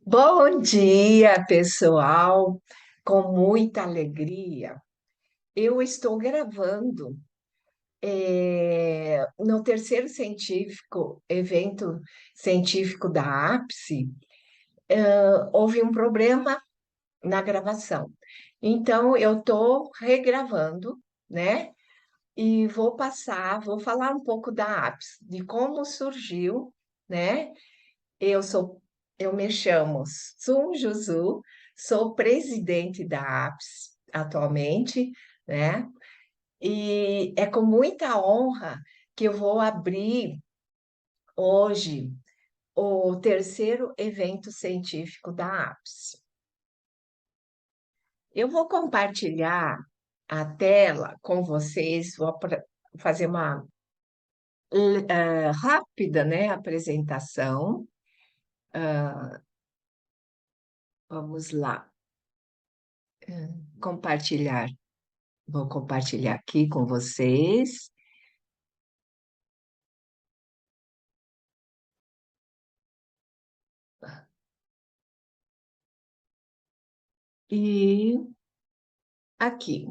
Bom dia, pessoal! Com muita alegria, eu estou gravando no terceiro evento científico da APSE. Houve um problema na gravação, então eu estou regravando, né? E vou falar um pouco da APSE, de como surgiu, né? Eu sou, eu me chamo Sun Juzu, sou presidente da APS atualmente, né? E é com muita honra que eu vou abrir hoje o terceiro evento científico da APS. Eu vou compartilhar a tela com vocês, fazer uma rápida, né, apresentação. Vamos lá, compartilhar. Vou compartilhar aqui com vocês. E aqui,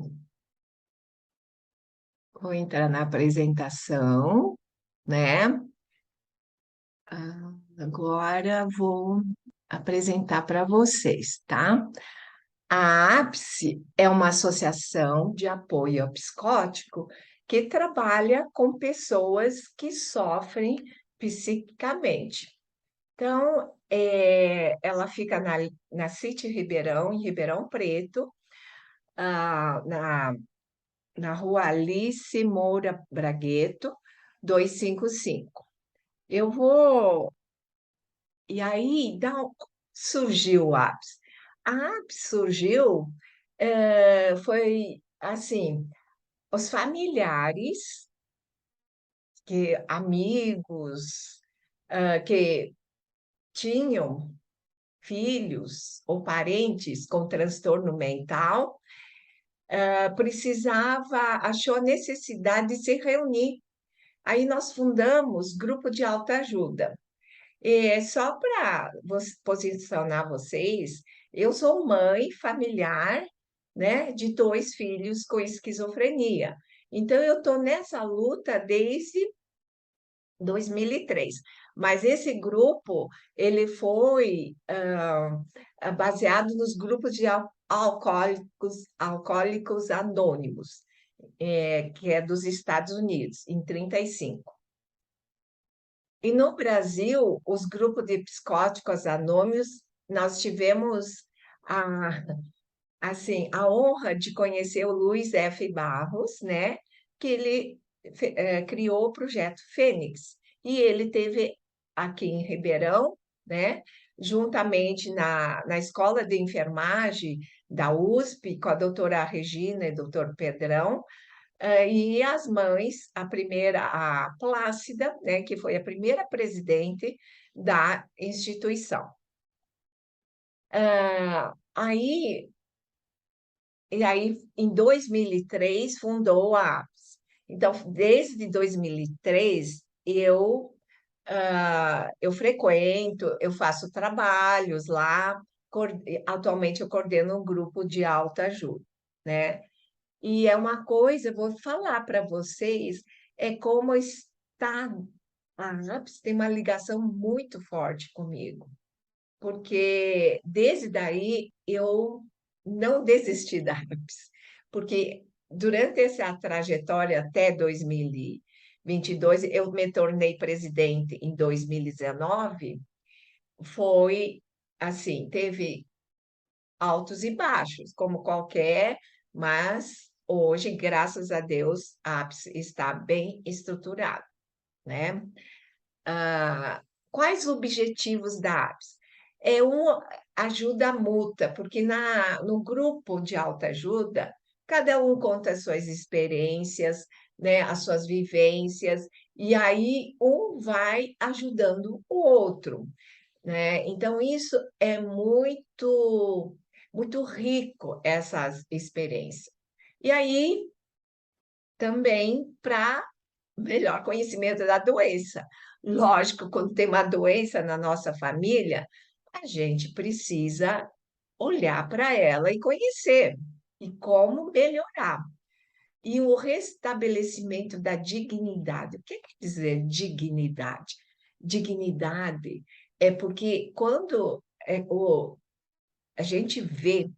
vou entrar na apresentação, né? Agora vou apresentar para vocês, tá? A APSE é uma associação de apoio ao psicótico que trabalha com pessoas que sofrem psiquicamente. Então, ela fica na City Ribeirão, em Ribeirão Preto, na rua Alice Moura Bragueto, 255. Eu vou. E aí surgiu a APS. A APS surgiu, foi assim, os familiares, amigos, que tinham filhos ou parentes com transtorno mental, achou a necessidade de se reunir. Aí nós fundamos grupo de autoajuda. E só para posicionar vocês, eu sou mãe familiar, né, de dois filhos com esquizofrenia. Então eu estou nessa luta desde 2003. Mas esse grupo, ele foi baseado nos grupos de alcoólicos anônimos, que é dos Estados Unidos, em 35. E no Brasil, os grupos de psicóticos anônimos, nós tivemos a, a honra de conhecer o Luiz F. Barros, né? Que ele criou o projeto Fênix. E ele teve aqui em Ribeirão, né? Juntamente na Escola de Enfermagem da USP, com a doutora Regina e doutor Pedrão, e as mães, a primeira, a Plácida, né, que foi a primeira presidente da instituição. Aí, em 2003, fundou a APS. Então, desde 2003, eu frequento, eu faço trabalhos lá, atualmente eu coordeno um grupo de autoajuda, né? E é uma coisa, eu vou falar para vocês, é como está. A APS tem uma ligação muito forte comigo, porque desde daí eu não desisti da APS, porque durante essa trajetória até 2022, eu me tornei presidente em 2019, foi assim, teve altos e baixos, como qualquer, mas hoje, graças a Deus, a APS está bem estruturada, né? Quais objetivos da APS? É uma ajuda mútua, porque no grupo de autoajuda, cada um conta as suas experiências, né, as suas vivências, e aí um vai ajudando o outro, né? Então, isso é muito rico, essas experiências. E aí, também para melhor conhecimento da doença. Lógico, quando tem uma doença na nossa família, a gente precisa olhar para ela e conhecer, e como melhorar. E o restabelecimento da dignidade. O que quer dizer dignidade? Dignidade é porque quando a gente vê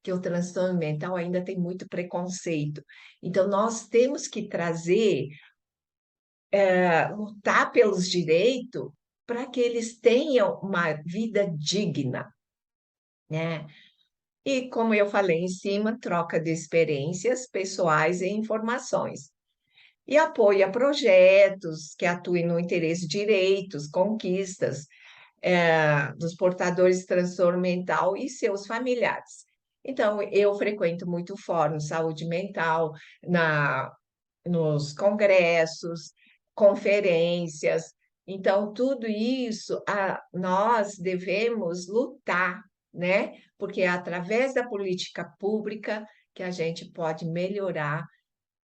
que o transtorno mental ainda tem muito preconceito. Então, nós temos que trazer, lutar pelos direitos para que eles tenham uma vida digna, né? E, como eu falei em cima, troca de experiências pessoais e informações. E apoia projetos que atuem no interesse de direitos, conquistas, dos portadores de transtorno mental e seus familiares. Então, eu frequento muito fórum de saúde mental, na, nos congressos, conferências. Então, tudo isso nós devemos lutar, né? Porque é através da política pública que a gente pode melhorar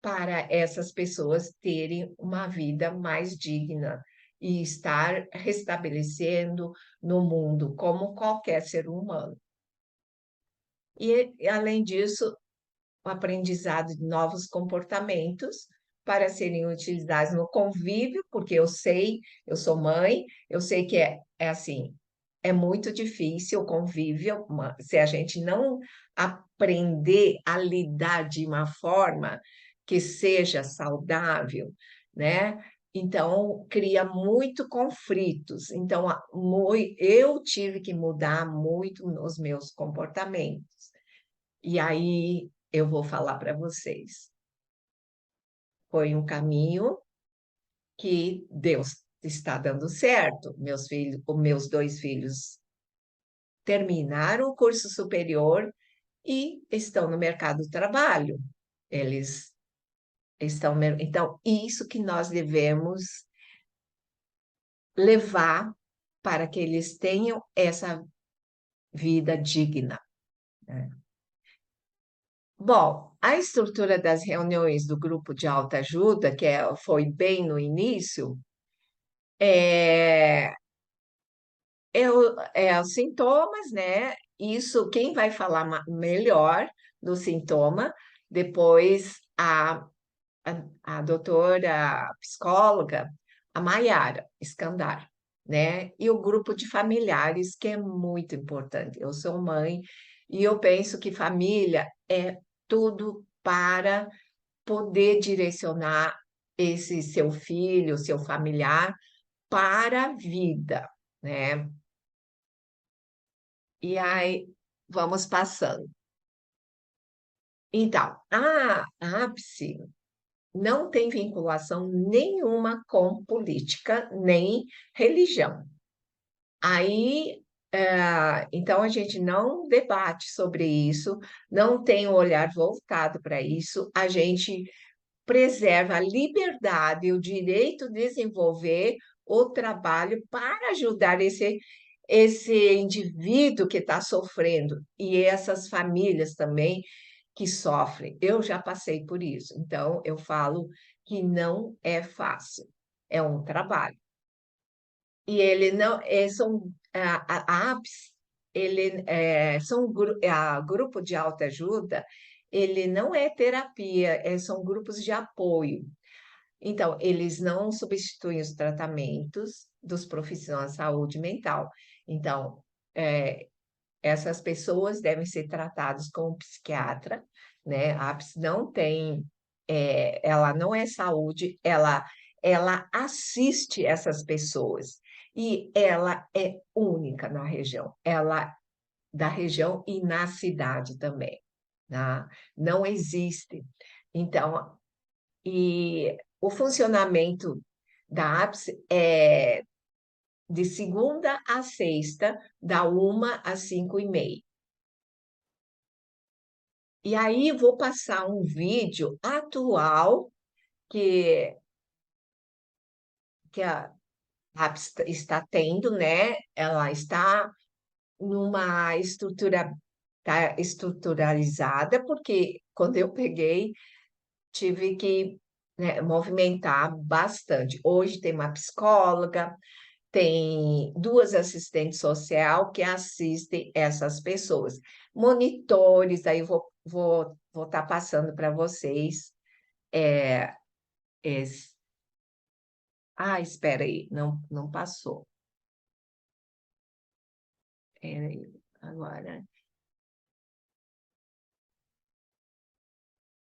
para essas pessoas terem uma vida mais digna e estar restabelecendo no mundo como qualquer ser humano. E, além disso, o aprendizado de novos comportamentos para serem utilizados no convívio, porque eu sei, eu sou mãe, eu sei que é assim, é muito difícil o convívio, se a gente não aprender a lidar de uma forma que seja saudável, né? Então, cria muito conflitos. Então, eu tive que mudar muito os meus comportamentos. E aí eu vou falar para vocês. Foi um caminho que Deus está dando certo. Meus filhos, os meus dois filhos terminaram o curso superior e estão no mercado de trabalho. Eles estão. Então, isso que nós devemos levar para que eles tenham essa vida digna, né? Bom, a estrutura das reuniões do grupo de autoajuda, foi bem no início, é, os sintomas, né? Isso, quem vai falar melhor do sintoma, depois a doutora psicóloga, a Maiara Skandar, né? E o grupo de familiares, que é muito importante. Eu sou mãe e eu penso que família é tudo para poder direcionar esse seu filho, seu familiar, para a vida, né? E aí, vamos passando. Então, a ápice não tem vinculação nenhuma com política nem religião. Aí, então, a gente não debate sobre isso, não tem um olhar voltado para isso, a gente preserva a liberdade e o direito de desenvolver o trabalho para ajudar esse indivíduo que está sofrendo e essas famílias também que sofrem. Eu já passei por isso, então eu falo que não é fácil, é um trabalho. E ele não, são a APS, ele grupo de autoajuda, ele não é terapia, são grupos de apoio. Então, eles não substituem os tratamentos dos profissionais de saúde mental. Então, é, essas pessoas devem ser tratadas com um psiquiatra, né? A APS não tem, ela não é saúde, ela assiste essas pessoas e ela é única na região, ela da região e na cidade também, né? Não existe. Então, e o funcionamento da APS é de segunda a sexta, da 1 às 5h30. E aí vou passar um vídeo atual que a APS está tendo, né? Ela está numa estrutura, tá estruturalizada, porque quando eu peguei, tive que, né, movimentar bastante. Hoje tem uma psicóloga, tem duas assistentes social que assistem essas pessoas. Monitores, aí eu vou estar passando para vocês. É, esse. Ah, espera aí, não passou. Espera aí, agora.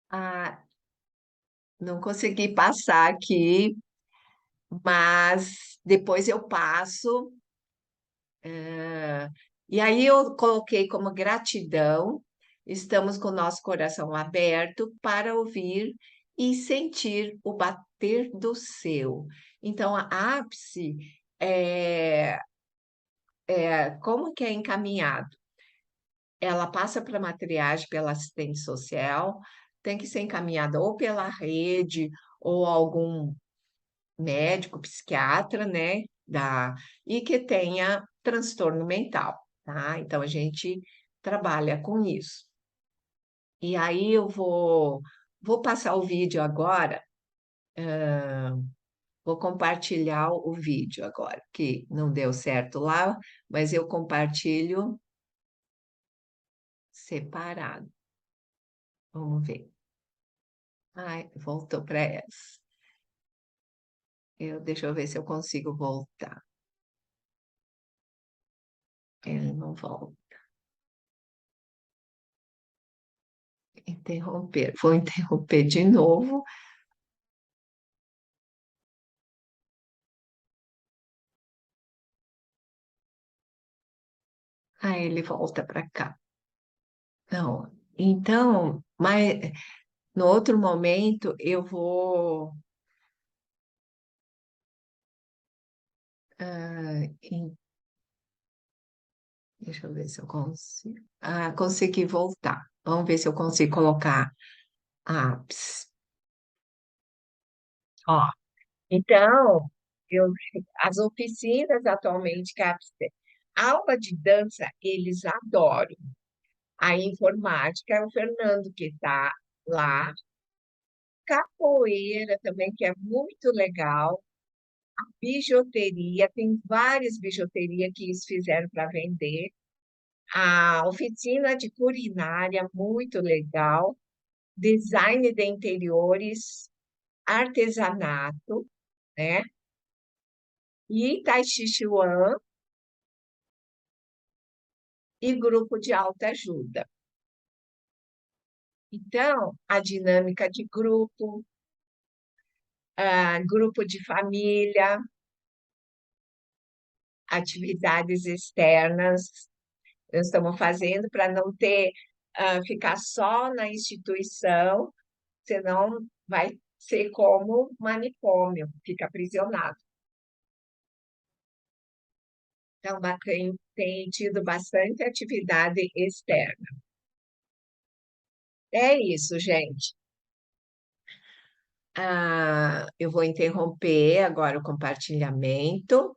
Ah, não consegui passar aqui, mas depois eu passo. E aí eu coloquei como gratidão, estamos com o nosso coração aberto para ouvir e sentir o bater do seu. Então, a ápice como que é encaminhado? Ela passa para a matriagem pela assistente social, tem que ser encaminhada ou pela rede ou algum médico, psiquiatra, né? E que tenha transtorno mental, tá? Então a gente trabalha com isso. E aí vou passar o vídeo agora, vou compartilhar o vídeo agora, que não deu certo lá, mas eu compartilho separado. Vamos ver. Ai, voltou para essa. Deixa eu ver se eu consigo voltar. Ele não volta. Interromper. Vou interromper de novo. Aí ele volta para cá. Não. Então, mas no outro momento eu vou. Ah, deixa eu ver se eu consigo. Ah, consegui voltar. Vamos ver se eu consigo colocar apps. Ó, então, eu, as oficinas atualmente que a apps tem. Aula de dança, eles adoram. A informática é o Fernando que está lá. Capoeira também, que é muito legal. Bijuteria, tem várias bijuterias que eles fizeram para vender. A oficina de culinária, muito legal. Design de interiores, artesanato, né? E Tai Chi Chuan e grupo de alta ajuda. Então, a dinâmica de grupo, grupo de família, atividades externas, nós estamos fazendo para não ter, ficar só na instituição, senão vai ser como manicômio, fica aprisionado. Então, tem tido bastante atividade externa. É isso, gente. Eu vou interromper agora o compartilhamento.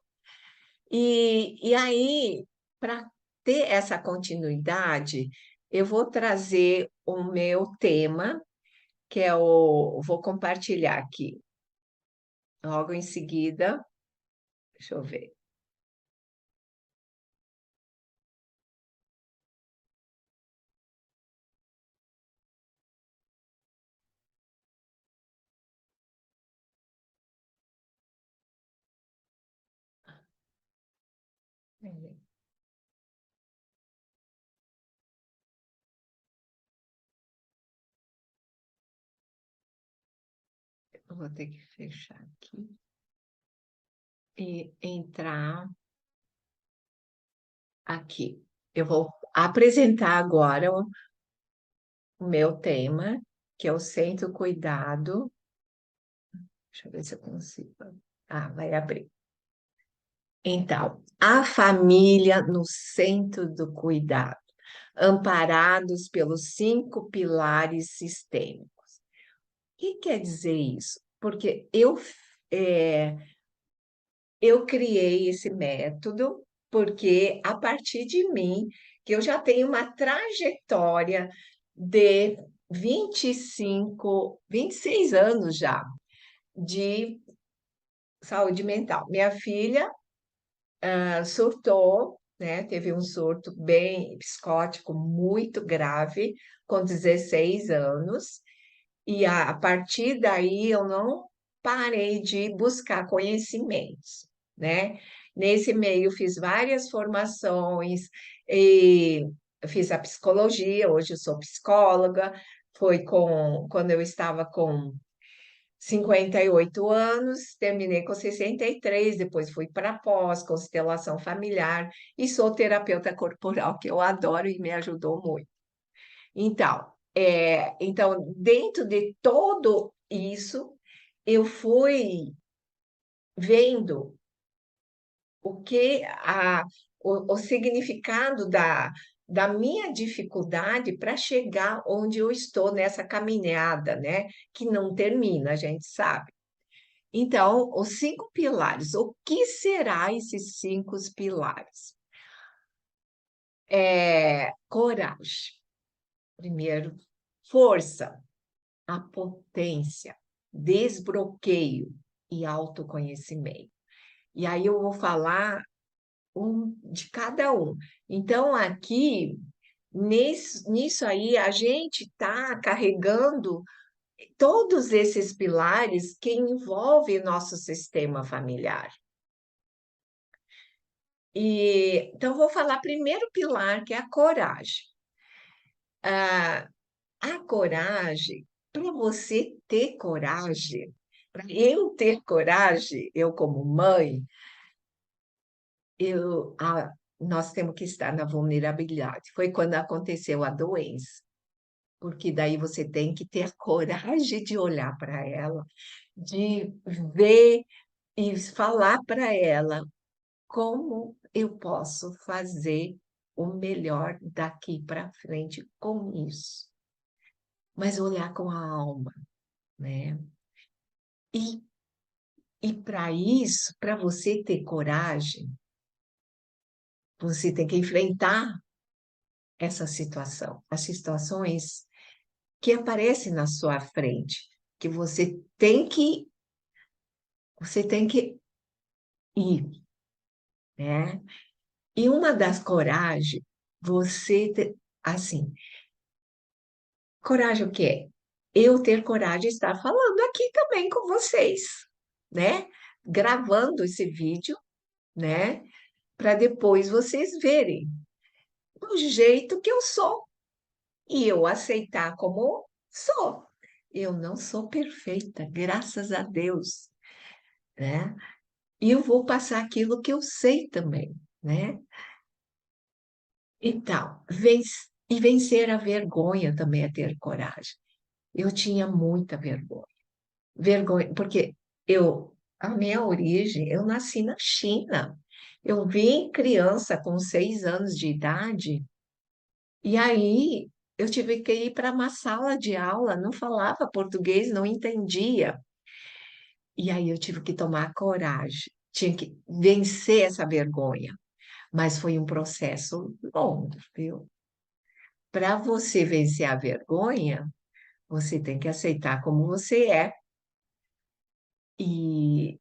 E aí, para ter essa continuidade, eu vou trazer o meu tema, que é vou compartilhar aqui. Logo em seguida, deixa eu ver. Eu vou ter que fechar aqui e entrar aqui. Eu vou apresentar agora o meu tema, que é o Centro Cuidado. Deixa eu ver se eu consigo. Ah, vai abrir. Então, a família no centro do cuidado, amparados pelos 5 pilares sistêmicos. O que quer dizer isso? Porque é, eu criei esse método porque a partir de mim, que eu já tenho uma trajetória de 26 anos já de saúde mental. Minha filha surtou, né? Teve um surto bem psicótico, muito grave, com 16 anos, e a partir daí eu não parei de buscar conhecimentos, né? Nesse meio fiz várias formações e fiz a psicologia, hoje eu sou psicóloga, foi quando eu estava com 58 anos, terminei com 63, depois fui para pós, constelação familiar, e sou terapeuta corporal, que eu adoro e me ajudou muito. Então, dentro de todo isso, eu fui vendo o significado da minha dificuldade para chegar onde eu estou nessa caminhada, né? Que não termina, a gente sabe. Então, os 5 pilares, o que será esses 5 pilares? Coragem, primeiro, força, a potência, desbloqueio e autoconhecimento. E aí eu vou falar de cada um. Então, aqui, nisso aí, a gente está carregando todos esses pilares que envolvem nosso sistema familiar. Então, vou falar primeiro pilar, que é a coragem. A coragem, para você ter coragem, para eu ter coragem, eu como mãe, nós temos que estar na vulnerabilidade. Foi quando aconteceu a doença, porque daí você tem que ter coragem de olhar para ela, de ver e falar para ela como eu posso fazer o melhor daqui para frente com isso. Mas olhar com a alma, né? E, e para isso, para você ter coragem, você tem que enfrentar essa situação, as situações que aparecem na sua frente, que você tem que ir, né? E uma das coragens, assim, coragem o quê? Eu ter coragem de estar falando aqui também com vocês, né? Gravando esse vídeo, né? Para depois vocês verem do jeito que eu sou e eu aceitar como sou. Eu não sou perfeita, graças a Deus, né? E eu vou passar aquilo que eu sei também, né? Então, vencer a vergonha também é ter coragem. Eu tinha muita vergonha. Vergonha, porque a minha origem, eu nasci na China. Eu vim criança com 6 anos de idade, e aí eu tive que ir para uma sala de aula, não falava português, não entendia. E aí eu tive que tomar coragem, tinha que vencer essa vergonha. Mas foi um processo longo, viu? Para você vencer a vergonha, você tem que aceitar como você é e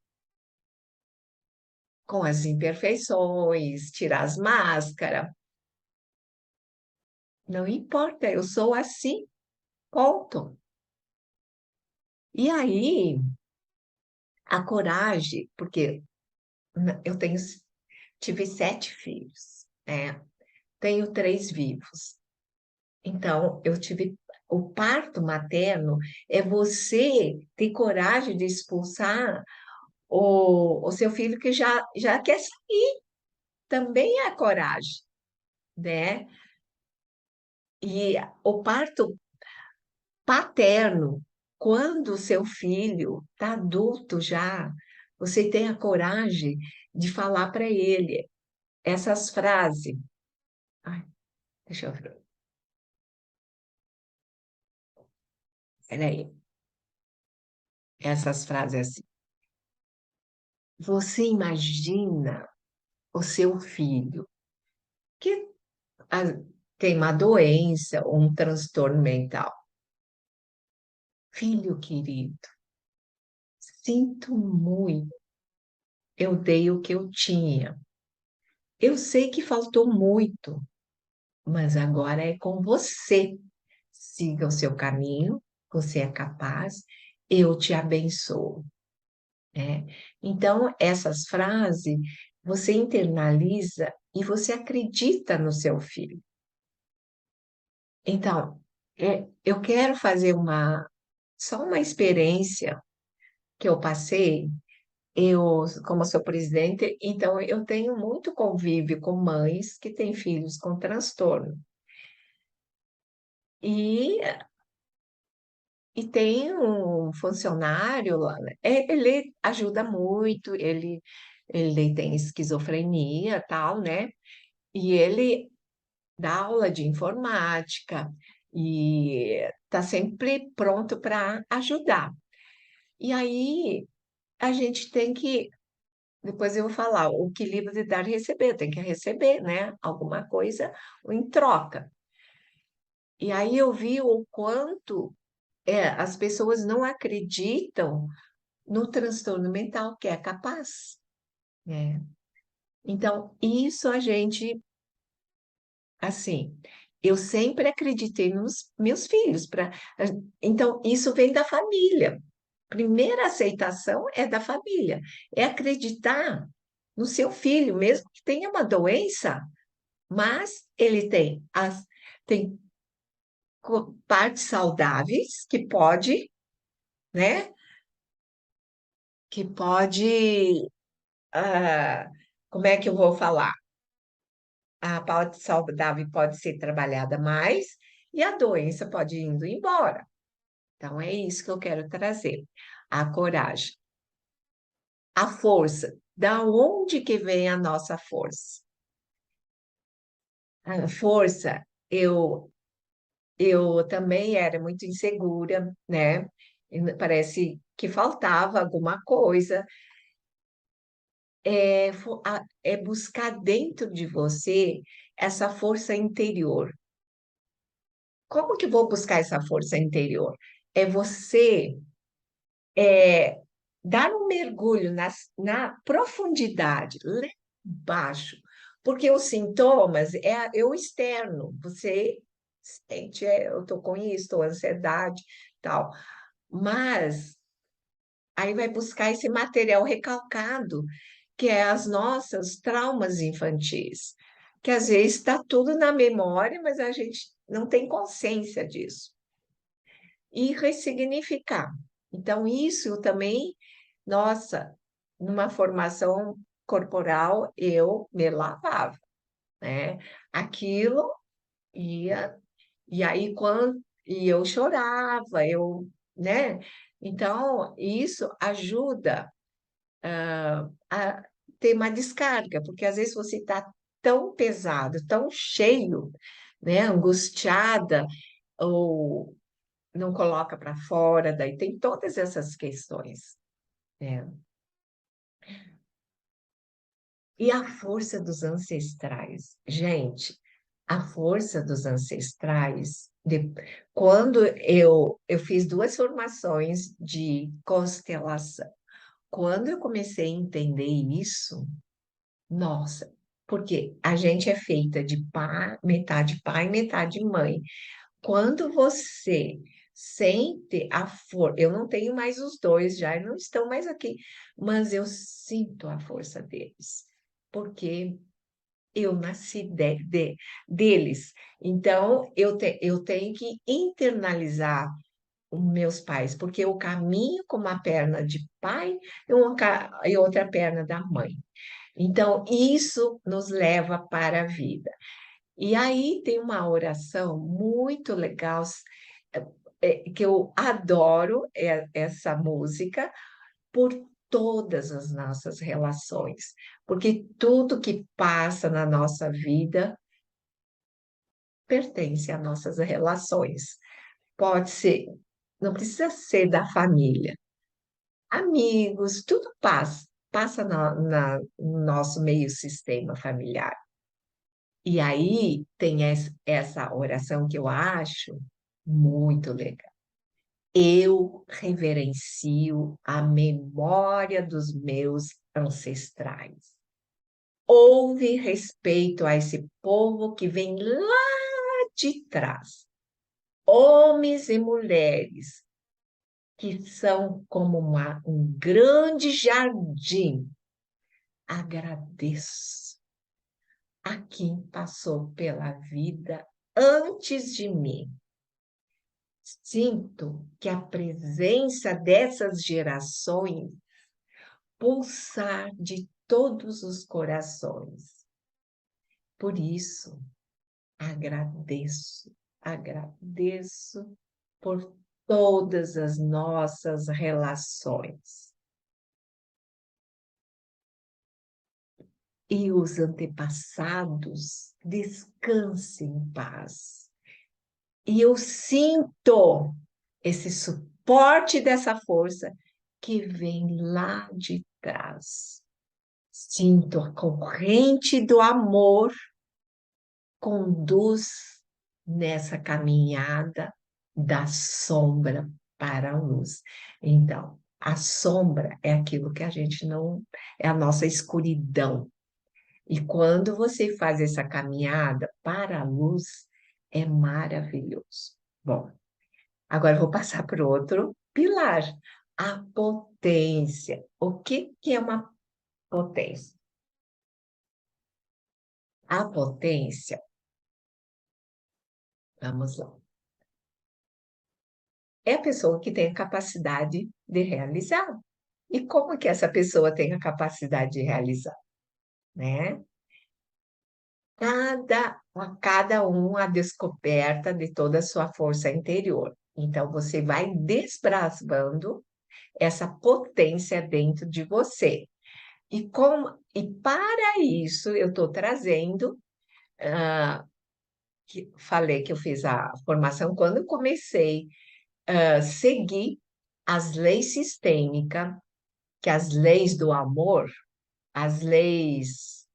com as imperfeições, tirar as máscaras. Não importa, eu sou assim, ponto. E aí, a coragem, porque eu tive 7 filhos, né? Tenho 3 vivos. Então, eu tive o parto materno é você ter coragem de expulsar o seu filho que já quer sair, também é coragem, né? E o parto paterno, quando o seu filho está adulto já, você tem a coragem de falar para ele essas frases. Ai, deixa eu ver. Peraí. Essas frases assim. Você imagina o seu filho que ah, tem uma doença ou um transtorno mental. Filho querido, sinto muito, eu dei o que eu tinha. Eu sei que faltou muito, mas agora é com você. Siga o seu caminho, você é capaz, eu te abençoo, né? Então, essas frases você internaliza e você acredita no seu filho. Então, eu quero fazer só uma experiência que eu passei. Eu, como sou presidente, então eu tenho muito convívio com mães que têm filhos com transtorno. E, e tem um funcionário lá, né? Ele ajuda muito, ele tem esquizofrenia, tal, né? E ele dá aula de informática e está sempre pronto para ajudar. E aí a gente tem que, depois eu vou falar, o equilíbrio de dar e receber, tem que receber, né? Alguma coisa em troca. E aí eu vi o quanto as pessoas não acreditam no transtorno mental que é capaz, né? Então, isso a gente, assim, eu sempre acreditei nos meus filhos. Então, isso vem da família. Primeira aceitação é da família, é acreditar no seu filho, mesmo que tenha uma doença, mas ele tem partes saudáveis né? Que pode, ah, como é que eu vou falar? A parte saudável pode ser trabalhada mais e a doença pode ir indo embora. Então, é isso que eu quero trazer. A coragem, a força. Da onde que vem a nossa força? A força, eu também era muito insegura, né? E parece que faltava alguma coisa. É buscar dentro de você essa força interior. Como que eu vou buscar essa força interior? É você dar um mergulho na profundidade, lá embaixo, porque os sintomas é o externo. Você sente, eu estou com isso, estou ansiedade, tal. Mas aí vai buscar esse material recalcado, que é as nossas traumas infantis, que às vezes está tudo na memória, mas a gente não tem consciência disso. E ressignificar. Então, isso também, nossa, numa formação corporal, eu me lavava, né? Aquilo ia, e aí quando e eu chorava, né? Então, isso ajuda a ter uma descarga, porque às vezes você está tão pesado, tão cheio, né? Angustiada, ou não coloca para fora, daí tem todas essas questões, né? E a força dos ancestrais, gente, a força dos ancestrais, quando eu fiz duas formações de constelação, quando eu comecei a entender isso, nossa, porque a gente é feita de pai, metade mãe. Quando você sente a força, eu não tenho mais os dois, já não estão mais aqui, mas eu sinto a força deles, porque eu nasci deles. Então, eu tenho que internalizar os meus pais, porque eu caminho com uma perna de pai e outra perna da mãe. Então, isso nos leva para a vida. E aí tem uma oração muito legal, que eu adoro essa música por todas as nossas relações, porque tudo que passa na nossa vida pertence às nossas relações. Pode ser, não precisa ser da família, amigos, tudo passa no nosso meio sistema familiar. E aí tem essa oração que eu acho muito legal. Eu reverencio a memória dos meus ancestrais. houve respeito a esse povo que vem lá de trás. Homens e mulheres que são como um grande jardim. Agradeço a quem passou pela vida antes de mim. Sinto que a presença dessas gerações pulsar de todos os corações. Por isso, agradeço por todas as nossas relações. E os antepassados descansem em paz. E eu sinto esse suporte dessa força que vem lá de trás. Sinto a corrente do amor conduz nessa caminhada da sombra para a luz. Então, a sombra é aquilo que a gente não, é a nossa escuridão. E quando você faz essa caminhada para a luz, é maravilhoso. Bom, agora eu vou passar para o outro pilar, a potência. O que que é uma potência? A potência, vamos lá, é a pessoa que tem a capacidade de realizar. E como que essa pessoa tem a capacidade de realizar, né? A cada um a descoberta de toda a sua força interior. Então, você vai desbravando essa potência dentro de você. E para isso, eu estou trazendo, falei que eu fiz a formação quando eu comecei a seguir as leis sistêmicas, que as leis do amor, as leis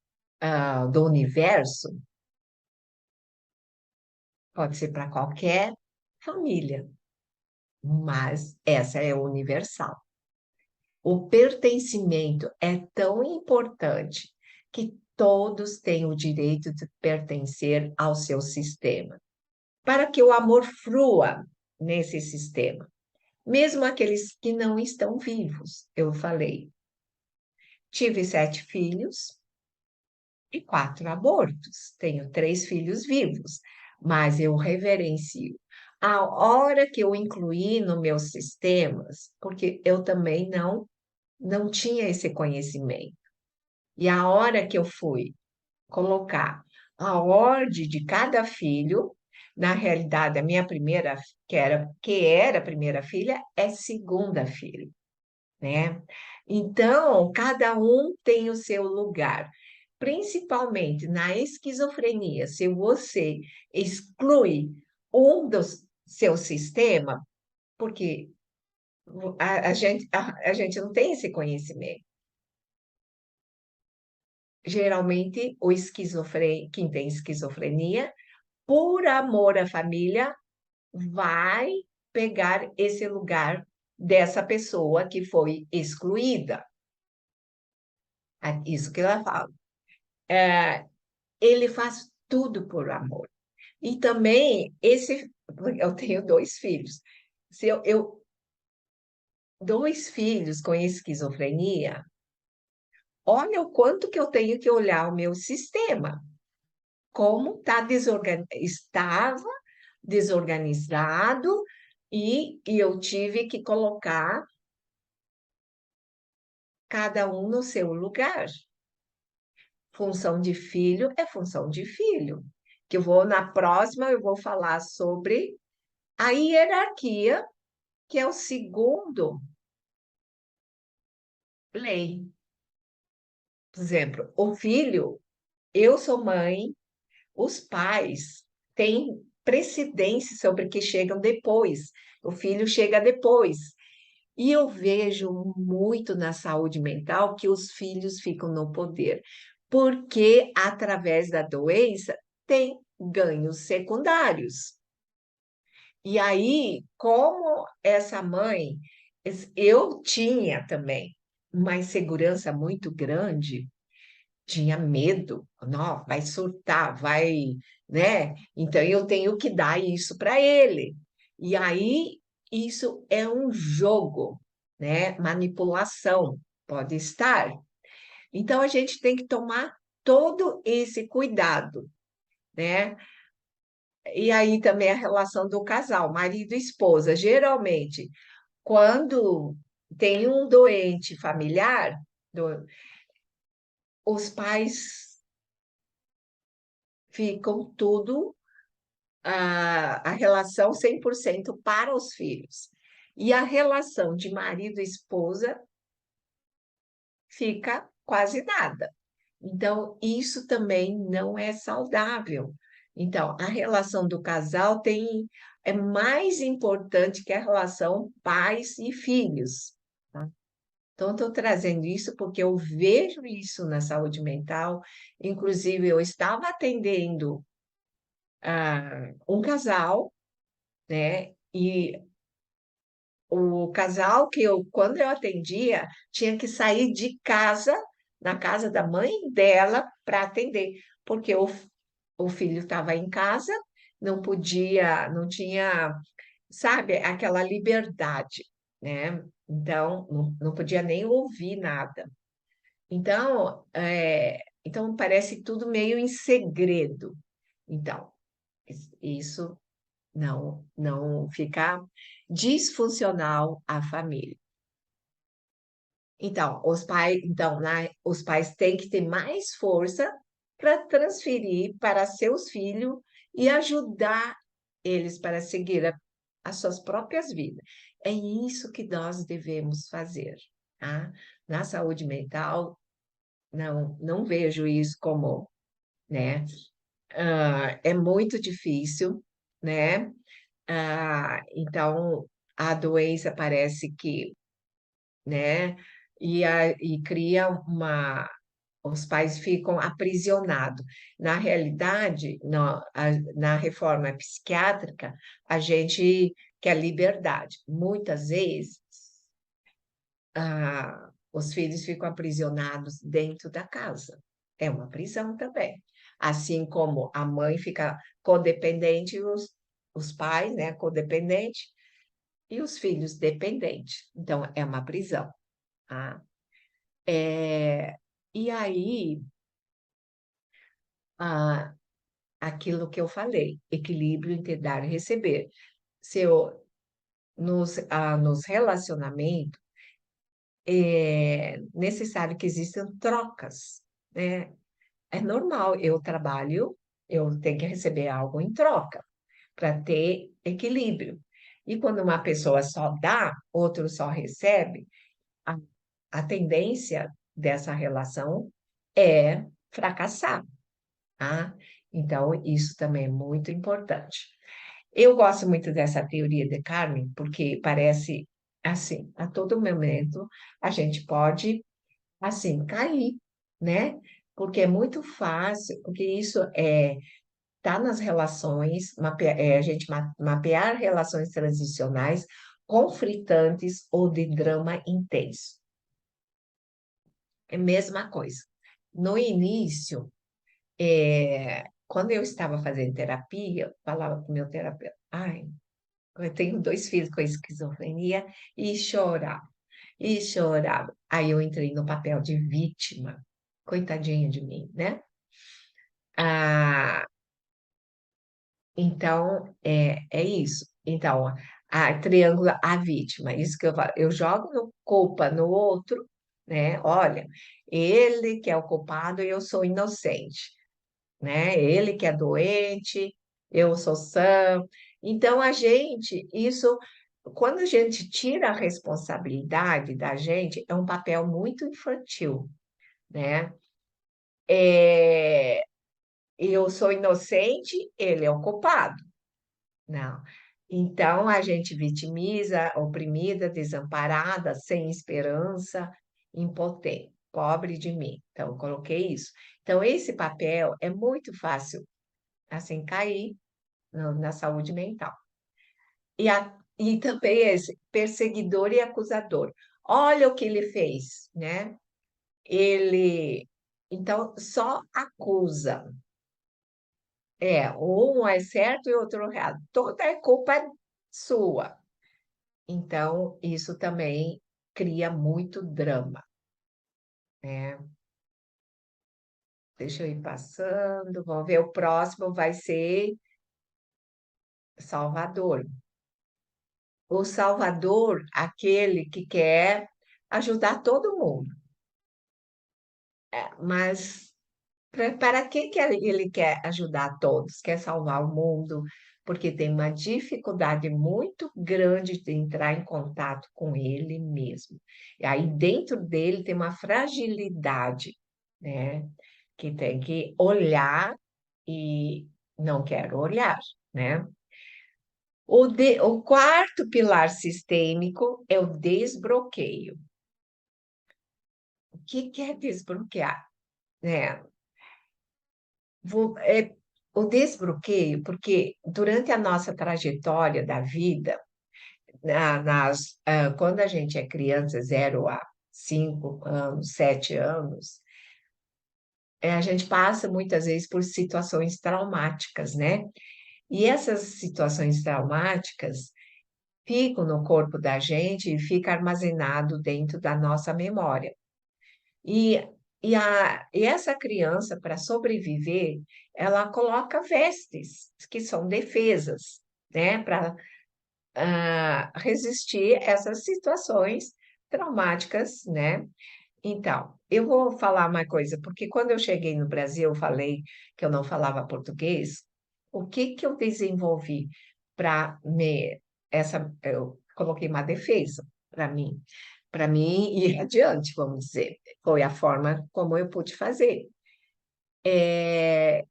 do universo, pode ser para qualquer família, mas essa é universal. O pertencimento é tão importante que todos têm o direito de pertencer ao seu sistema, para que o amor flua nesse sistema, mesmo aqueles que não estão vivos. Eu falei, tive 7 filhos e 4 abortos, tenho 3 filhos vivos, mas eu reverencio. A hora que eu incluí no meus sistemas, porque eu também não tinha esse conhecimento. E a hora que eu fui colocar a ordem de cada filho, na realidade, a minha primeira, que era a primeira filha, é segunda filha, né? Então, cada um tem o seu lugar, principalmente na esquizofrenia. Se você exclui um dos seu sistema, porque a gente não tem esse conhecimento. Geralmente, quem tem esquizofrenia, por amor à família, vai pegar esse lugar dessa pessoa que foi excluída. Isso que ela fala. É, ele faz tudo por amor. E também, eu tenho 2 filhos. Se eu 2 filhos com esquizofrenia, olha o quanto que eu tenho que olhar o meu sistema, como estava desorganizado e eu tive que colocar cada um no seu lugar. Função de filho é função de filho. Que na próxima eu vou falar sobre a hierarquia, que é o segundo lei. Por exemplo, o filho, eu sou mãe, os pais têm precedência sobre que chegam depois. O filho chega depois. E eu vejo muito na saúde mental que os filhos ficam no poder, porque através da doença tem ganhos secundários. E aí, como essa mãe, eu tinha também uma insegurança muito grande tinha medo, não, vai surtar, vai, né? Então eu tenho que dar isso para ele. E aí isso é um jogo, né? Manipulação pode estar. Então a gente tem que tomar todo esse cuidado, né? E aí também a relação do casal, marido e esposa. Geralmente, quando tem um doente familiar, os pais ficam tudo a relação 100% para os filhos. E a relação de marido e esposa fica quase nada. Então, isso também não é saudável. Então, a relação do casal é mais importante que a relação pais e filhos. Tá? Então, estou trazendo isso porque eu vejo isso na saúde mental. Inclusive, eu estava atendendo um casal, né? E o casal quando eu atendia, tinha que sair de casa, na casa da mãe dela, para atender, porque o filho estava em casa, não podia, não tinha, sabe, aquela liberdade, né? Então, não podia nem ouvir nada. Então parece tudo meio em segredo. Então, isso não ficar disfuncional a família. Então, os pais têm que ter mais força para transferir para seus filhos e ajudar eles para seguir as suas próprias vidas. É isso que nós devemos fazer, tá? Na saúde mental, não vejo isso como, né? É muito difícil, né? Então, a doença parece que, né? E cria os pais ficam aprisionados. Na realidade, na reforma psiquiátrica, a gente quer liberdade. Muitas vezes, os filhos ficam aprisionados dentro da casa. É uma prisão também. Assim como a mãe fica codependente, os pais, né, codependente, e os filhos dependentes. Então, é uma prisão. Tá? E aí, ah, aquilo que eu falei, equilíbrio entre dar e receber. Se eu, nos relacionamentos, é necessário que existam trocas, né? É normal, eu trabalho, eu tenho que receber algo em troca, para ter equilíbrio. E quando uma pessoa só dá, outro só recebe, a, a tendência dessa relação é fracassar, tá? Então, isso também é muito importante. Eu gosto muito dessa teoria de Carmen, porque parece assim, a todo momento a gente pode assim cair, né? Porque é muito fácil, porque isso tá nas relações, a gente mapear relações transicionais conflitantes ou de drama intenso. É a mesma coisa. No início, quando eu estava fazendo terapia, eu falava com o meu terapeuta, ai, eu tenho dois filhos com esquizofrenia, e chorava, e chorava. Aí eu entrei no papel de vítima, coitadinha de mim, né? Ah, então, é isso. Então, a triângulo, a vítima, isso que eu falo, eu jogo culpa no outro, né? Olha, ele que é o culpado e eu sou inocente, né? Ele que é doente, eu sou sã. Então, quando a gente tira a responsabilidade da gente, é um papel muito infantil, né? É, eu sou inocente, ele é o culpado. Não. Então, a gente vitimiza, oprimida, desamparada, sem esperança, impotente, pobre de mim. Então, eu coloquei isso. Então, esse papel é muito fácil, assim, cair na saúde mental. E também esse perseguidor e acusador. Olha o que ele fez, né? Ele Então, só acusa. Um é certo e outro errado. Toda é culpa sua. Então, isso também cria muito drama, né? Deixa eu ir passando, vamos ver, o próximo vai ser Salvador. O Salvador, aquele que quer ajudar todo mundo, mas para que ele quer ajudar todos? Quer salvar o mundo? Porque tem uma dificuldade muito grande de entrar em contato com ele mesmo. E aí dentro dele tem uma fragilidade, né? Que tem que olhar e não quer olhar, né? O quarto pilar sistêmico é o desbloqueio. O que é desbloquear? Né? O desbloqueio, porque durante a nossa trajetória da vida, quando a gente é criança, 0 a 5 anos, 7 anos, a gente passa muitas vezes por situações traumáticas, né? E essas situações traumáticas ficam no corpo da gente e fica armazenado dentro da nossa memória. E, e essa criança, para sobreviver, ela coloca vestes, que são defesas, né, para resistir a essas situações traumáticas, né? Então, eu vou falar uma coisa, porque quando eu cheguei no Brasil, eu falei que eu não falava português. O que que eu desenvolvi para me eu coloquei uma defesa para mim ir adiante, vamos dizer. Foi a forma como eu pude fazer. É,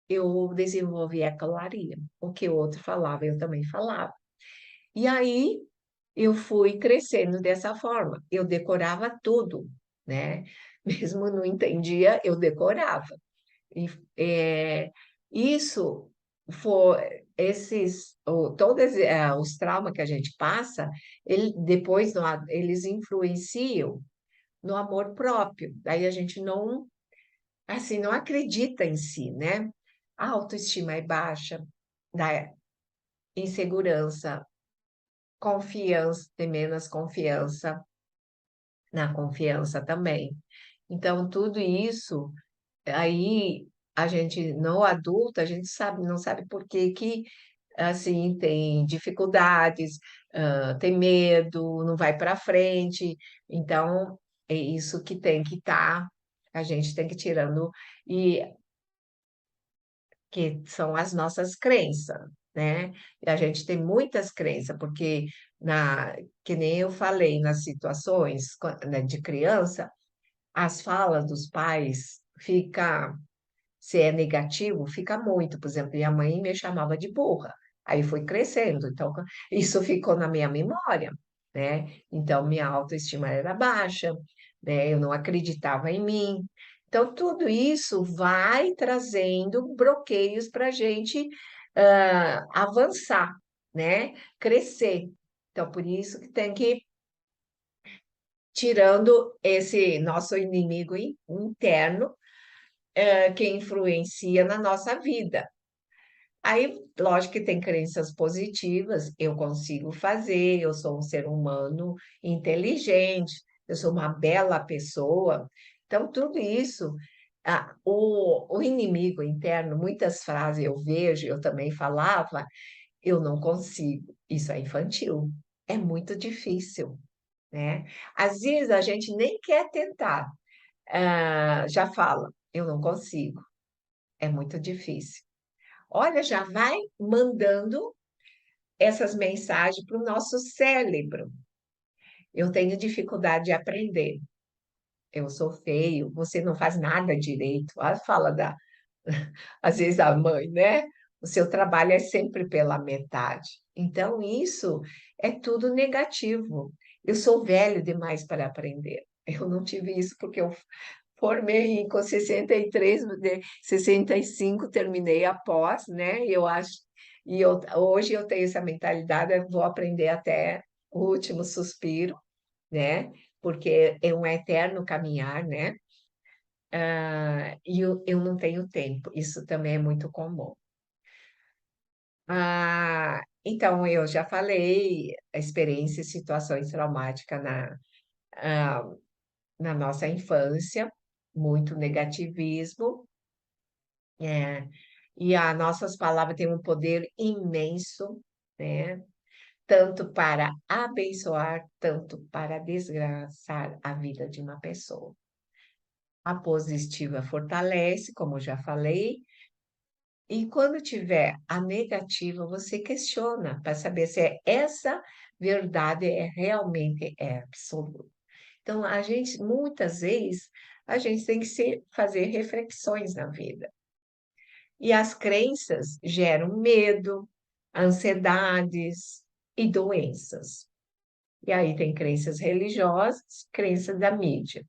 eu desenvolvi a claria. O que o outro falava, eu também falava. E aí eu fui crescendo dessa forma. Eu decorava tudo, né? Mesmo não entendia, eu decorava. E, isso foi todos os traumas que a gente passa, depois eles influenciam no amor próprio. Daí a gente não, assim, não acredita em si, né? A autoestima é baixa, da insegurança, confiança, tem menos confiança na confiança também. Então, tudo isso, aí a gente, no adulto, a gente sabe, não sabe por que que, assim, tem dificuldades, tem medo, não vai para frente. Então, é isso que tem que estar, a gente tem que ir tirando, e que são as nossas crenças, né? E a gente tem muitas crenças, porque, que nem eu falei, nas situações, né, de criança, as falas dos pais fica, se é negativo, fica muito. Por exemplo, minha mãe me chamava de burra. Aí foi crescendo, então isso ficou na minha memória, né? Então minha autoestima era baixa, né? Eu não acreditava em mim. Então tudo isso vai trazendo bloqueios para a gente avançar, né? Crescer. Então por isso que tem que ir tirando esse nosso inimigo interno que influencia na nossa vida. Aí, lógico que tem crenças positivas, eu consigo fazer, eu sou um ser humano inteligente, eu sou uma bela pessoa. Então, tudo isso, o inimigo interno, muitas frases eu vejo, eu também falava, eu não consigo, isso é infantil, é muito difícil, né? Às vezes a gente nem quer tentar, já fala, eu não consigo, é muito difícil. Olha, já vai mandando essas mensagens para o nosso cérebro. Eu tenho dificuldade de aprender. Eu sou feio, você não faz nada direito. A fala às vezes a mãe, né? O seu trabalho é sempre pela metade. Então, isso é tudo negativo. Eu sou velho demais para aprender. Eu não tive isso porque eu formei com 63, 65, terminei a pós, né? E eu acho, hoje eu tenho essa mentalidade, eu vou aprender até o último suspiro, né? Porque é um eterno caminhar, né? e eu não tenho tempo, isso também é muito comum. Então, eu já falei, a experiência e situações traumáticas ah, na nossa infância, muito negativismo, é, e as nossas palavras têm um poder imenso, né? Tanto para abençoar, tanto para desgraçar a vida de uma pessoa. A positiva fortalece, como eu já falei, e quando tiver a negativa, você questiona para saber se essa verdade realmente é absoluta. Então, a gente, muitas vezes, a gente tem que fazer reflexões na vida. E as crenças geram medo, ansiedades e doenças. E aí tem crenças religiosas, crenças da mídia.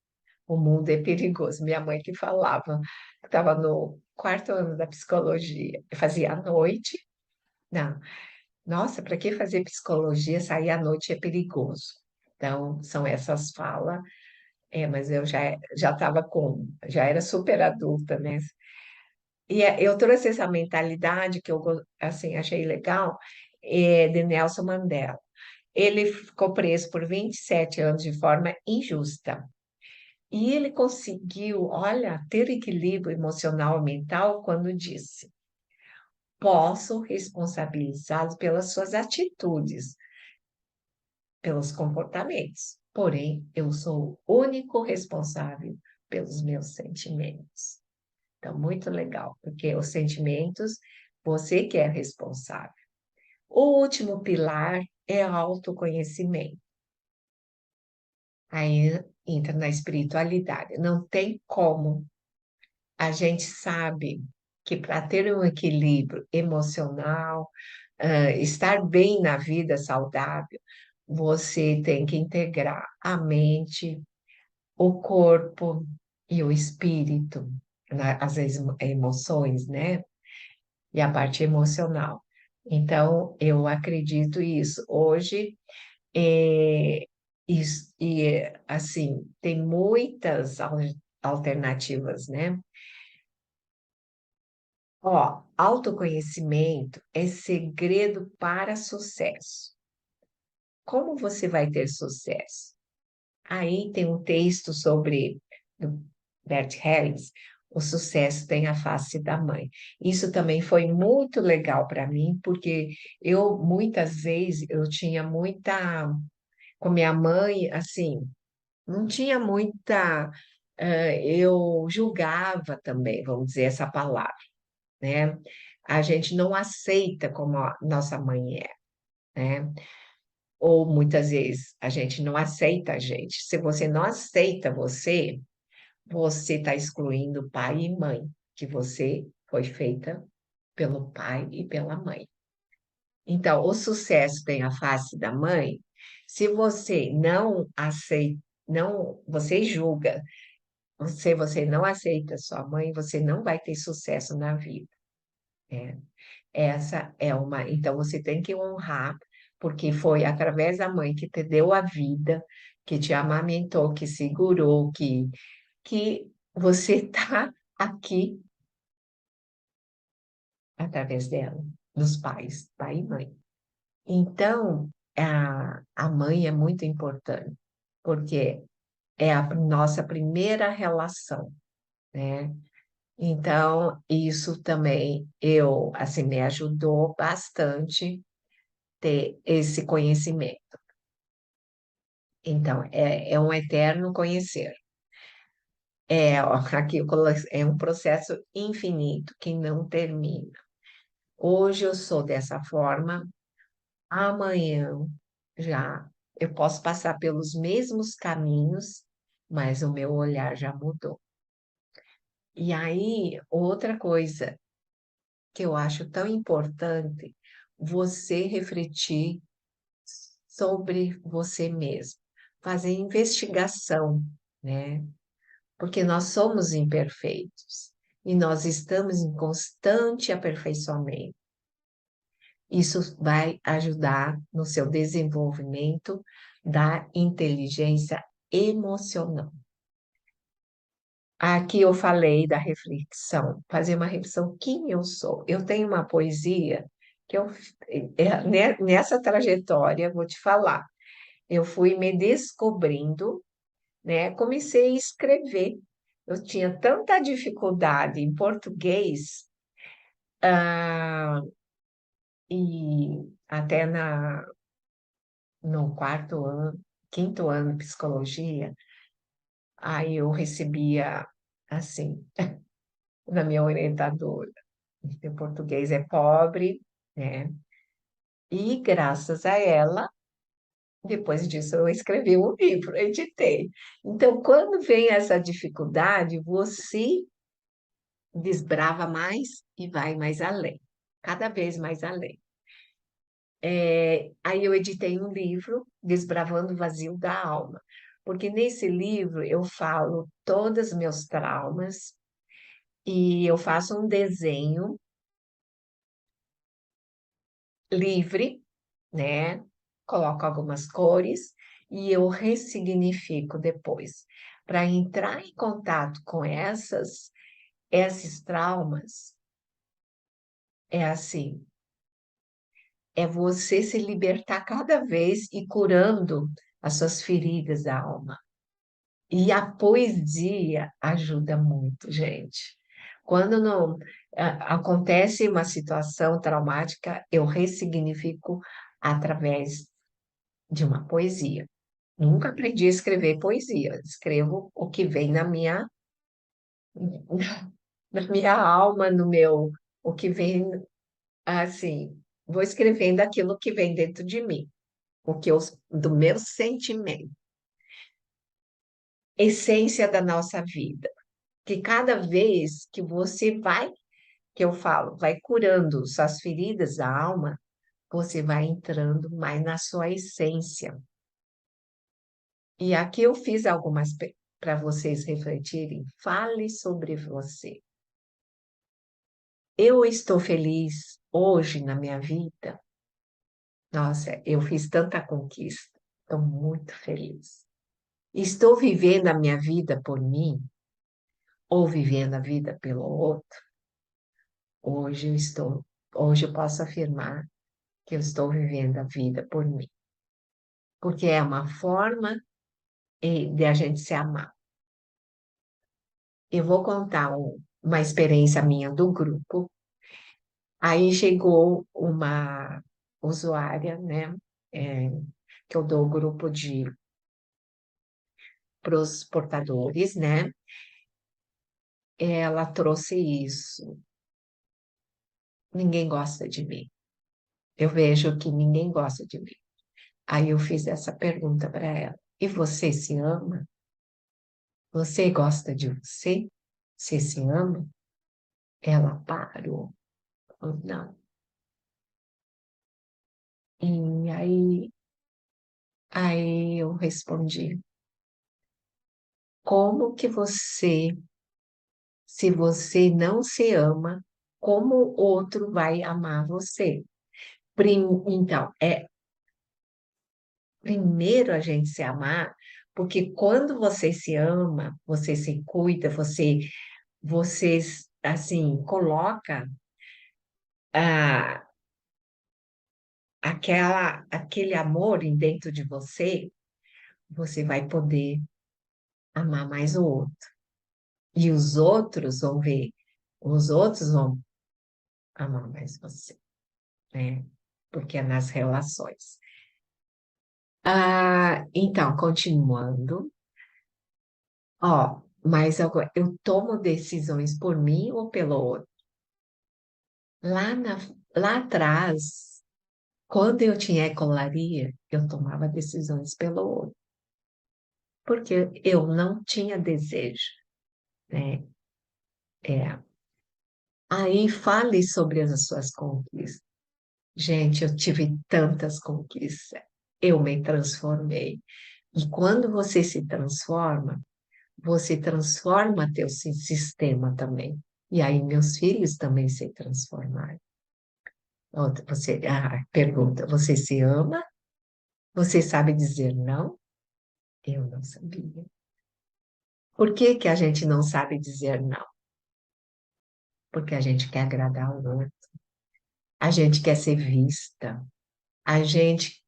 O mundo é perigoso. Minha mãe que falava, que estava no quarto ano da psicologia, eu fazia à noite. Não, nossa, para que fazer psicologia? Sair à noite é perigoso. Então, são essas falas. Mas eu já estava já era super adulta, né? E eu trouxe essa mentalidade que eu assim, achei legal, de Nelson Mandela. Ele ficou preso por 27 anos de forma injusta. E ele conseguiu, olha, ter equilíbrio emocional e mental quando disse: posso responsabilizá-los pelas suas atitudes, pelos comportamentos, porém, eu sou o único responsável pelos meus sentimentos. Então, muito legal, porque os sentimentos, você que é responsável. O último pilar é autoconhecimento. Aí entra na espiritualidade. Não tem como. A gente sabe que para ter um equilíbrio emocional, estar bem na vida saudável, você tem que integrar a mente, o corpo e o espírito, né? Às vezes emoções, né? E a parte emocional. Então, eu acredito isso. Hoje, é, assim, tem muitas alternativas, né? Ó, autoconhecimento é segredo para sucesso. Como você vai ter sucesso? Aí tem um texto sobre do Bert Hellinger, o sucesso tem a face da mãe. Isso também foi muito legal para mim, porque eu muitas vezes eu tinha muita com minha mãe, assim, não tinha muita, eu julgava também, vamos dizer essa palavra, né? A gente não aceita como a nossa mãe é, né? Ou muitas vezes a gente não aceita a gente. Se você não aceita você, você está excluindo pai e mãe, que você foi feita pelo pai e pela mãe. Então, o sucesso tem a face da mãe. Se você não aceita, não, você julga, se você não aceita sua mãe, você não vai ter sucesso na vida. Né? Essa é uma. Então, você tem que honrar, porque foi através da mãe que te deu a vida, que te amamentou, que segurou, que você está aqui através dela, dos pais, pai e mãe. Então, a mãe é muito importante, porque é a nossa primeira relação, né? Então, isso também assim, me ajudou bastante ter esse conhecimento. Então, é um eterno conhecer. Ó, aqui é um processo infinito que não termina. Hoje eu sou dessa forma, amanhã já eu posso passar pelos mesmos caminhos, mas o meu olhar já mudou. E aí, outra coisa que eu acho tão importante, você refletir sobre você mesmo, fazer investigação, né? Porque nós somos imperfeitos e nós estamos em constante aperfeiçoamento. Isso vai ajudar no seu desenvolvimento da inteligência emocional. Aqui eu falei da reflexão, fazer uma reflexão, quem eu sou? Eu tenho uma poesia que nessa trajetória, vou te falar, eu fui me descobrindo, né? Comecei a escrever. Eu tinha tanta dificuldade em português, e até no quarto ano, quinto ano de psicologia, aí eu recebia, assim, da minha orientadora, meu português é pobre, né? E graças a ela, depois disso eu escrevi um livro, editei. Então, quando vem essa dificuldade, você desbrava mais e vai mais além, cada vez mais além. Aí eu editei um livro, Desbravando o Vazio da Alma, porque nesse livro eu falo todos os meus traumas e eu faço um desenho livre, né? Coloco algumas cores e eu ressignifico depois. Para entrar em contato com esses traumas, é assim, é você se libertar cada vez e curando as suas feridas da alma. E a poesia ajuda muito, gente. Quando não acontece uma situação traumática, eu ressignifico através de uma poesia. Nunca aprendi a escrever poesia. Escrevo o que vem na minha alma, o que vem assim. Vou escrevendo aquilo que vem dentro de mim, do meu sentimento, essência da nossa vida. Que cada vez que você vai, que eu falo, vai curando suas feridas da alma, você vai entrando mais na sua essência. E aqui eu fiz algumas para vocês refletirem. Fale sobre você. Eu estou feliz hoje na minha vida. Nossa, eu fiz tanta conquista. Estou muito feliz. Estou vivendo a minha vida por mim ou vivendo a vida pelo outro? Hoje eu estou, hoje eu posso afirmar que eu estou vivendo a vida por mim, porque é uma forma de a gente se amar. Eu vou contar uma experiência minha do grupo. Aí chegou uma usuária, né, é, que eu dou o grupo para os portadores, né? Ela trouxe isso. Ninguém gosta de mim. Eu vejo que ninguém gosta de mim. Aí eu fiz essa pergunta para ela. E você se ama? Você gosta de você? Você se ama? Ela parou. Falou, não. E aí eu respondi: como que você, se você não se ama, como o outro vai amar você? Então, primeiro a gente se amar, porque quando você se ama, você se cuida, você assim, coloca ah, aquele amor dentro de você, você vai poder amar mais o outro. E os outros vão ver, os outros vão amar mais você, né? Porque é nas relações. Então, continuando, ó, mas agora, eu tomo decisões por mim ou pelo outro? Lá atrás, quando eu tinha ecolalia, eu tomava decisões pelo outro, porque eu não tinha desejo, né? É. Aí fale sobre as suas conquistas. Gente, eu tive tantas conquistas. Eu me transformei. E quando você se transforma, você transforma teu sistema também. E aí meus filhos também se transformaram. Pergunta, você se ama? Você sabe dizer não? Eu não sabia. Por que que a gente não sabe dizer não? Porque a gente quer agradar o outro, a gente quer ser vista, a gente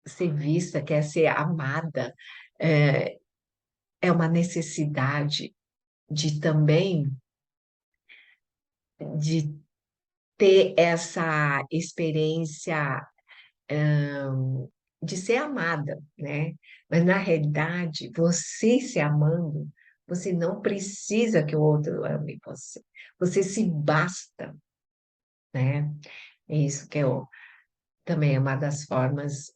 ser vista, quer ser amada. É, é uma necessidade de também de ter essa experiência de ser amada, né? Mas na realidade, você se amando, você não precisa que o outro ame você. Você se basta, né? É isso que eu também é uma das formas.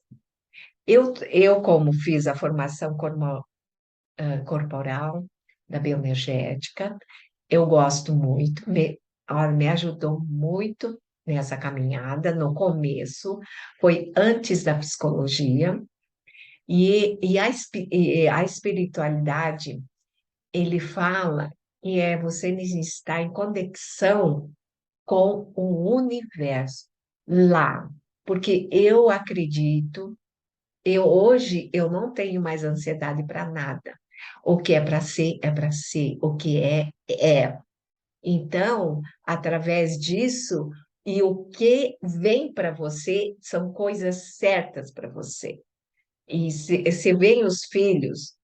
Eu como fiz a formação corporal da bioenergética, eu gosto muito, olha, me ajudou muito nessa caminhada. No começo, foi antes da psicologia, e a espiritualidade, ele fala que é você estar em conexão com o universo lá, porque eu acredito, hoje eu não tenho mais ansiedade para nada. O que é para ser, é para ser. O que é, é. Então, através disso, e o que vem para você são coisas certas para você. E se vem os filhos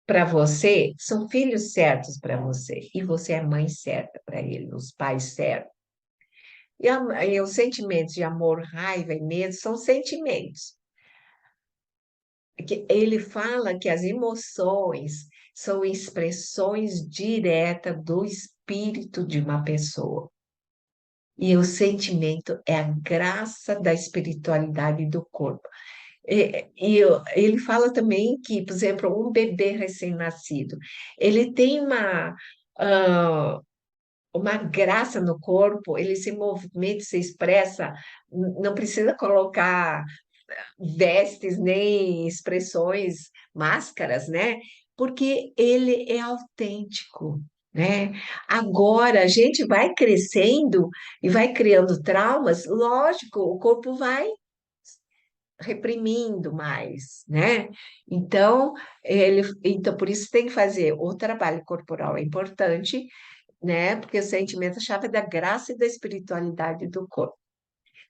para você, são filhos certos para você. E você é mãe certa para ele, os pais certos. E os sentimentos de amor, raiva e medo são sentimentos. Ele fala que as emoções são expressões diretas do espírito de uma pessoa. E o sentimento é a graça da espiritualidade do corpo. Ele fala também que, por exemplo, um bebê recém-nascido, ele tem uma graça no corpo, ele se movimenta, se expressa, não precisa colocar vestes nem expressões, máscaras, né? Porque ele é autêntico, né? Agora a gente vai crescendo e vai criando traumas, lógico, o corpo vai reprimindo mais, né? Então por isso tem que fazer o trabalho corporal é importante, né? Porque o sentimento é a chave da graça e da espiritualidade do corpo.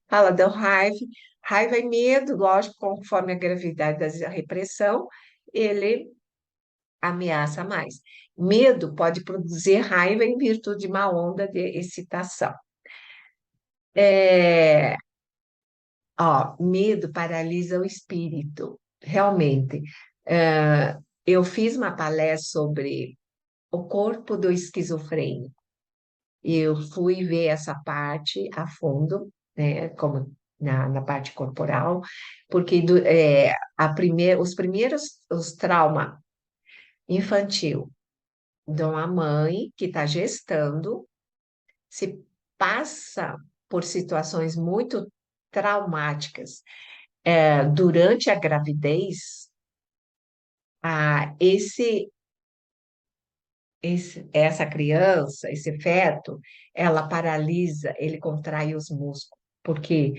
Fala da raiva, raiva e medo, lógico, conforme a gravidade da repressão, ele ameaça mais. Medo pode produzir raiva em virtude de uma onda de excitação. É, medo paralisa o espírito, realmente. É, eu fiz uma palestra sobre o corpo do esquizofrênico. Eu fui ver essa parte a fundo, né, como na parte corporal, porque os primeiros, os trauma infantil de uma mãe que está gestando, se passa por situações muito traumáticas durante a gravidez, esse essa criança, esse feto, ela paralisa, ele contrai os músculos, porque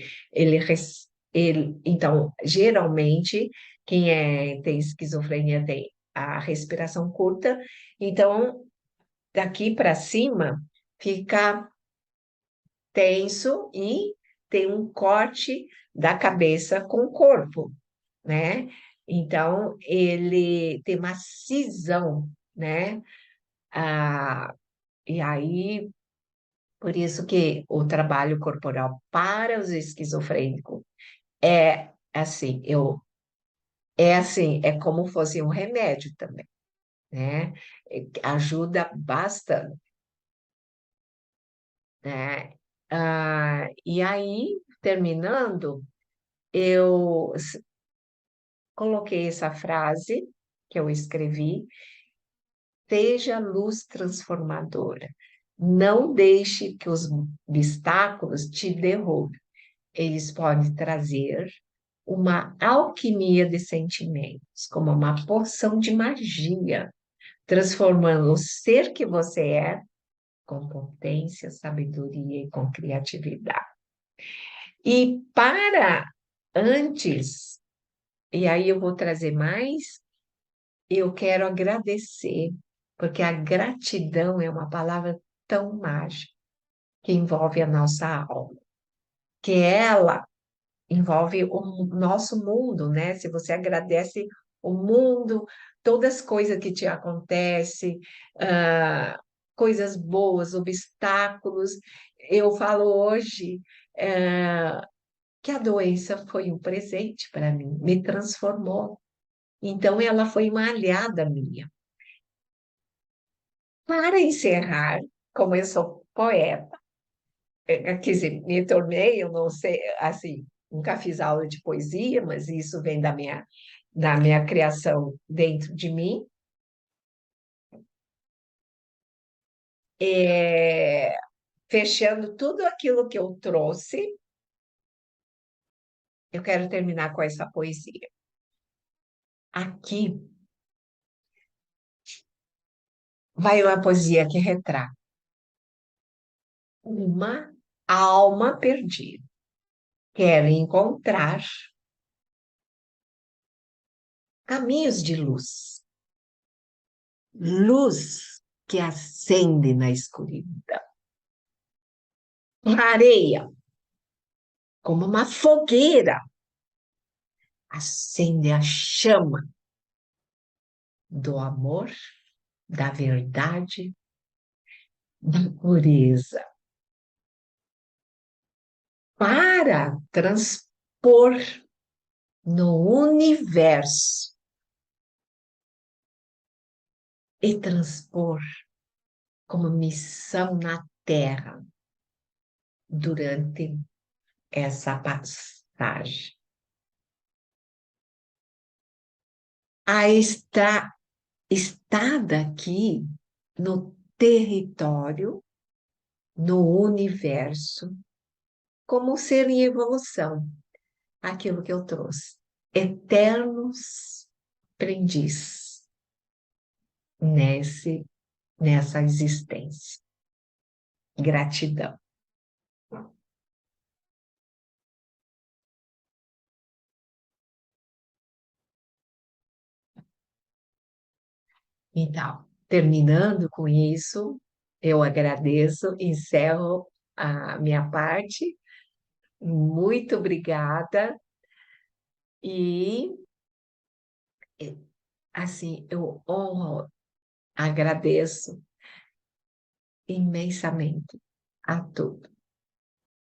então, geralmente, quem tem esquizofrenia tem a respiração curta, então, daqui para cima, fica tenso e tem um corte da cabeça com o corpo, né? Então, ele tem uma cisão, né? Ah, e aí, por isso que o trabalho corporal para os esquizofrênicos é como fosse um remédio também, né? Ajuda bastante, né? E aí, terminando, eu coloquei essa frase que eu escrevi: seja luz transformadora. Não deixe que os obstáculos te derrubem. Eles podem trazer uma alquimia de sentimentos, como uma porção de magia, transformando o ser que você é com potência, sabedoria e com criatividade. E para antes, e aí eu vou trazer mais, eu quero agradecer, porque a gratidão é uma palavra tão mágica que envolve a nossa alma, que ela envolve o nosso mundo, né? Se você agradece o mundo, todas as coisas que te acontecem, ah, coisas boas, obstáculos. Eu falo hoje, que a doença foi um presente para mim, me transformou. Então, ela foi uma aliada minha. Para encerrar, como eu sou poeta, quer dizer, me tornei, eu não sei, assim, nunca fiz aula de poesia, mas isso vem da minha criação dentro de mim. É, fechando tudo aquilo que eu trouxe, eu quero terminar com essa poesia. Aqui vai uma poesia que retrata uma alma perdida. Quero encontrar caminhos de luz, luz que acende na escuridão, clareia como uma fogueira, acende a chama do amor, da verdade, da pureza, para transpor no universo e transpor como missão na Terra durante essa passagem. A estada aqui no território, no universo, como ser em evolução, aquilo que eu trouxe. Eternos aprendiz nessa existência. Gratidão. Então, terminando com isso, eu agradeço, encerro a minha parte. Muito obrigada e assim, eu honro, agradeço imensamente a todos.